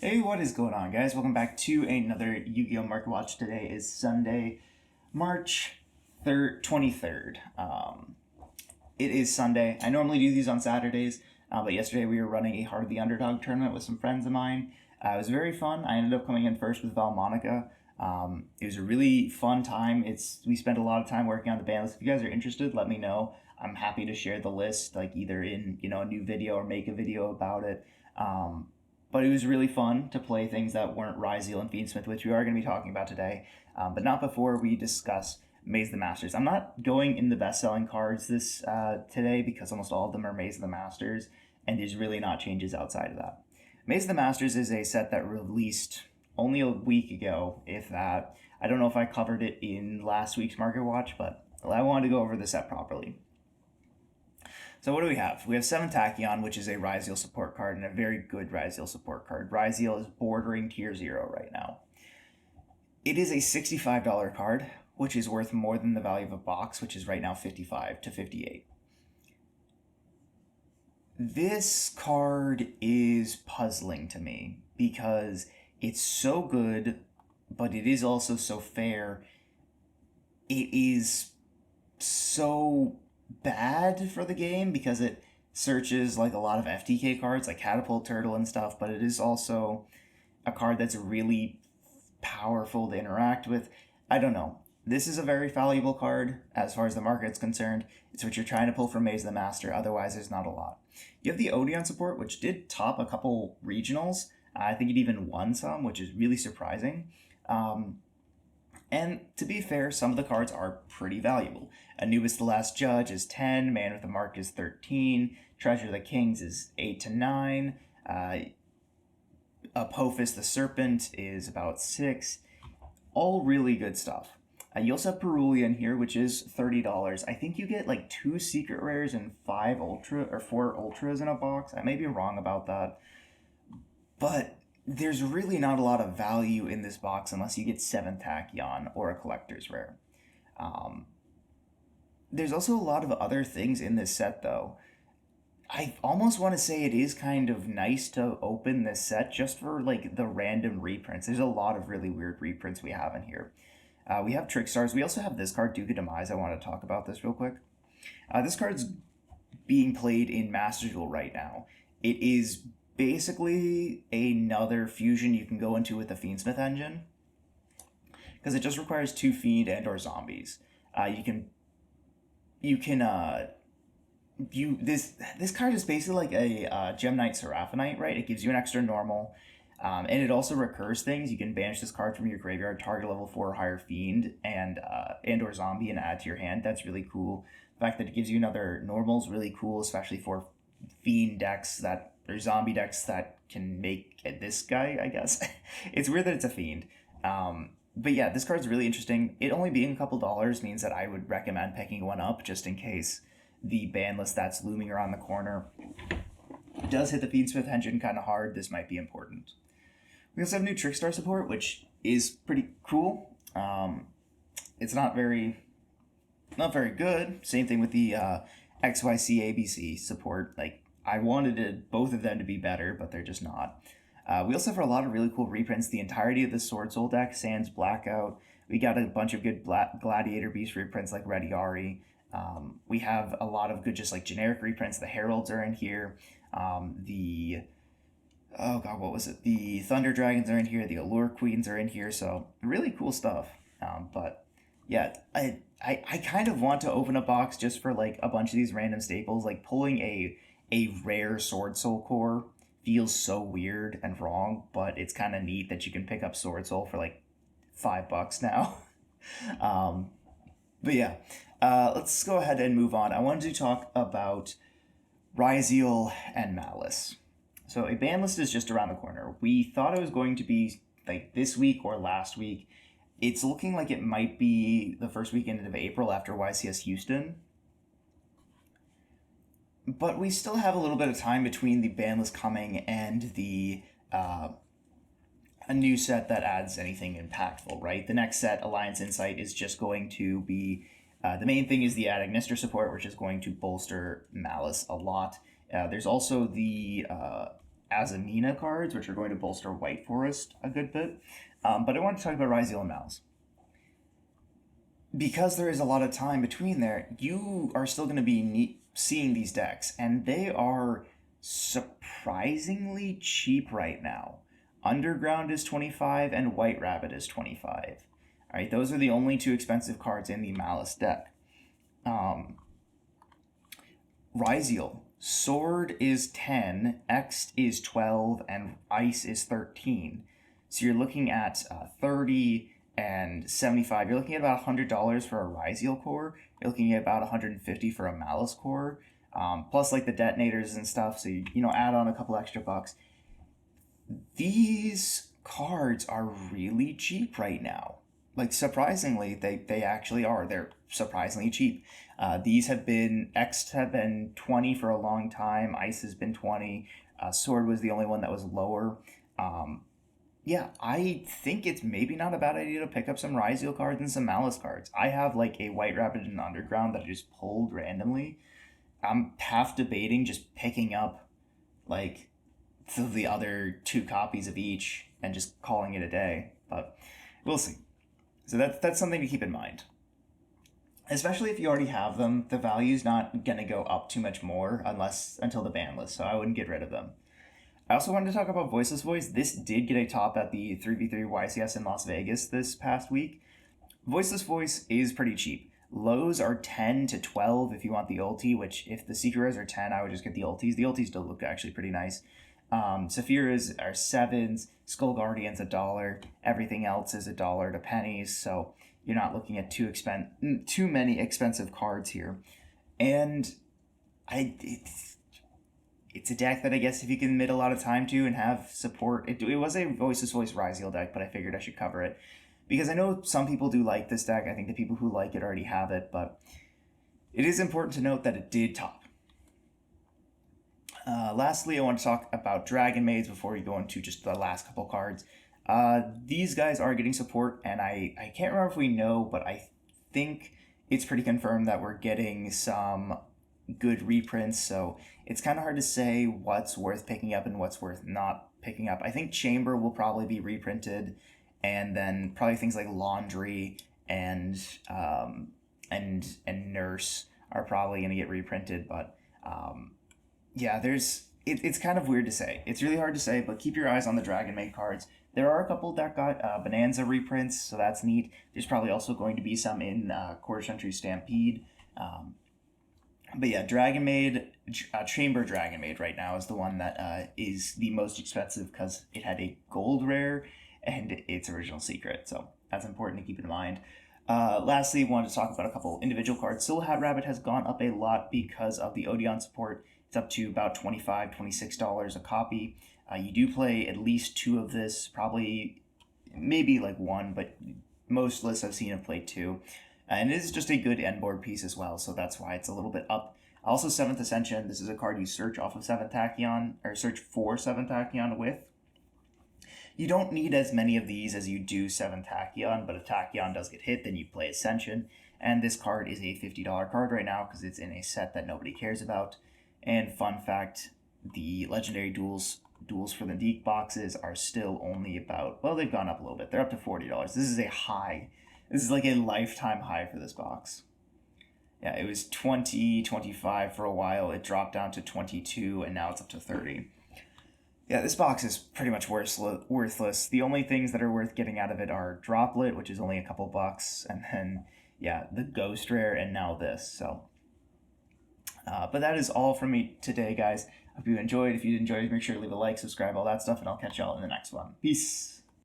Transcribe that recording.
Hey, what is going on, guys? Welcome back to another Yu-Gi-Oh! Market Watch. Today is Sunday, March 23rd. It is Sunday. I normally do these on Saturdays, but yesterday we were running a Heart of the Underdog tournament with some friends of mine. It was very fun. I ended up coming in first with Valmonica. It was a really fun time. We spent a lot of time working on the ban list. If you guys are interested, let me know. I'm happy to share the list, like either in a new video or make a video about it. But it was really fun to play things that weren't Ryzeal and Fiendsmith, which we are going to be talking about today, but not before we discuss Maze of the Masters. I'm not going in the best-selling cards this today because almost all of them are Maze of the Masters, and there's really not changes outside of that. Maze of the Masters is a set that released only a week ago, if that. I don't know if I covered it in last week's Market Watch, but I wanted to go over the set properly. So what do we have? We have 7 Tachyon, which is a Ryzeal support card, and a very good Ryzeal support card. Ryzeal is bordering tier 0 right now. It is a $65 card, which is worth more than the value of a box, which is right now $55 to $58. This card is puzzling to me because it's so good, but it is also so fair. It is so bad for the game because it searches like a lot of FTK cards like Catapult Turtle and stuff, but it is also a card that's really powerful to interact with. I don't know. This is a very valuable card as far as the market's concerned. It's what you're trying to pull from Maze of the Master, otherwise there's not a lot. You have the Odeon support, which did top a couple regionals. I think it even won some, which is really surprising. And to be fair, some of the cards are pretty valuable. Anubis the Last Judge is 10, Man with the Mark is 13, Treasure of the Kings is 8 to 9, Apophis the Serpent is about 6. All really good stuff. You also have Perulia in here, which is $30. I think you get like 2 secret rares and 4 ultras in a box. I may be wrong about that. But there's really not a lot of value in this box unless you get 7 Tachyon or a collector's rare. There's also a lot of other things in this set, though. I almost want to say it is kind of nice to open this set just for like the random reprints. There's a lot of really weird reprints we have in here. We have Trickstars. We also have this card, Duke of Demise. I want to talk about this real quick. This card's being played in Master Duel right now. It is basically another fusion you can go into with the Fiendsmith engine, because it just requires 2 Fiend and or zombies. This card is basically like a Gem Knight Seraphonite, right? It gives you an extra normal, and it also recurs things. You can banish this card from your graveyard, target level 4 or higher Fiend and or zombie, and add to your hand. That's really cool. The fact that it gives you another normal is really cool, especially for Fiend decks or zombie decks that can make this guy, I guess. It's weird that it's a Fiend. But yeah, this card's really interesting. It only being a couple dollars means that I would recommend picking one up just in case the ban list that's looming around the corner does hit the Fiendsmith engine kind of hard. This might be important. We also have new Trickstar support, which is pretty cool. It's not very good. Same thing with the XYC ABC support. Like, I wanted both of them to be better, but they're just not. We also have a lot of really cool reprints. The entirety of the Sword Soul deck, Sans Blackout. We got a bunch of good Gladiator Beast reprints like Rediari. We have a lot of good just like generic reprints. The Heralds are in here. The Thunder Dragons are in here. The Allure Queens are in here. So really cool stuff. But yeah, I kind of want to open a box just for like a bunch of these random staples. Like pulling a rare Sword Soul core feels so weird and wrong, but it's kind of neat that you can pick up Sword Soul for like $5 now. But yeah, let's go ahead and move on. I wanted to talk about Ryzeal and Malice. So a ban list is just around the corner. We thought it was going to be like this week or last week. It's looking like it might be the first weekend of April after YCS Houston. But we still have a little bit of time between the ban list coming and the a new set that adds anything impactful, right? The next set, Alliance Insight, is just going to be the main thing is the Ad Ignister support, which is going to bolster Malice a lot. There's also the Azamina cards, which are going to bolster White Forest a good bit. But I want to talk about Ryziel and Malice. Because there is a lot of time between there, you are still going to be seeing these decks, and they are surprisingly cheap right now. Underground is 25 and White Rabbit is 25. All right, those are the only two expensive cards in the Malice deck. Ryziel, Sword is 10, X is 12, and Ice is 13. So you're looking at 30 and 75. You're looking at about $100 for a Ryziel core. You're looking at about $150 for a Malice core. Plus like the detonators and stuff, so you add on a couple extra bucks. These cards are really cheap right now. Like, surprisingly, they actually are. They're surprisingly cheap. These have been, X have been 20 for a long time. Ice has been 20. Sword was the only one that was lower. Yeah, I think it's maybe not a bad idea to pick up some Ryziel cards and some Malice cards. I have like a White Rabbit and Underground that I just pulled randomly. I'm half debating just picking up like the other two copies of each and just calling it a day, but we'll see. So that's something to keep in mind. Especially if you already have them, the value's not going to go up too much more until the ban list, so I wouldn't get rid of them. I also wanted to talk about Voiceless Voice. This did get a top at the 3v3 YCS in Las Vegas this past week. Voiceless Voice is pretty cheap. Lows are 10 to 12 if you want the ulti, which if the secret rares are 10, I would just get the ultis. The ultis do look actually pretty nice. Sephiroths are 7s, Skull Guardian's $1, everything else is $1 to pennies, so you're not looking at too many expensive cards here. And it's a deck that I guess if you can commit a lot of time to and have support, it was a Voiceless Voice Ryziel deck, but I figured I should cover it. Because I know some people do like this deck, I think the people who like it already have it, but it is important to note that it did top. Lastly, I want to talk about Dragon Maids before we go into just the last couple cards. These guys are getting support, and I can't remember if we know, but I think it's pretty confirmed that we're getting some good reprints, so it's kind of hard to say what's worth picking up and what's worth not picking up. I think Chamber will probably be reprinted, and then probably things like Laundry and Nurse are probably going to get reprinted, but yeah, it's kind of weird to say. It's really hard to say, but keep your eyes on the Dragon Maid cards. There are a couple that got Bonanza reprints, so that's neat. There's probably also going to be some in Quarter Century Stampede. But yeah, Dragon Maid, Chamber Dragon Maid right now is the one that is the most expensive because it had a gold rare and its original secret, so that's important to keep in mind. Lastly, I wanted to talk about a couple individual cards. Silhouette Hat Rabbit has gone up a lot because of the Odeon support. It's up to about $25, $26 a copy. You do play at least two of this, probably maybe like one, but most lists I've seen have played two. And it is just a good end board piece as well, so that's why it's a little bit up. Also, 7th Ascension, this is a card you search off of 7th Tachyon, or search for 7th Tachyon with. You don't need as many of these as you do 7th Tachyon, but if Tachyon does get hit, then you play Ascension. And this card is a $50 card right now because it's in a set that nobody cares about. And fun fact, the Legendary Duels for the Deke boxes are still only about, well, they've gone up a little bit. They're up to $40. This is a high. This is like a lifetime high for this box. Yeah, it was 20, 25 for a while. It dropped down to 22, and now it's up to 30. Yeah, this box is pretty much worthless. The only things that are worth getting out of it are Droplet, which is only a couple bucks, and then, yeah, the Ghost Rare, and now this, so. But that is all from me today, guys. Hope you enjoyed. If you did enjoy, make sure to leave a like, subscribe, all that stuff, and I'll catch y'all in the next one. Peace.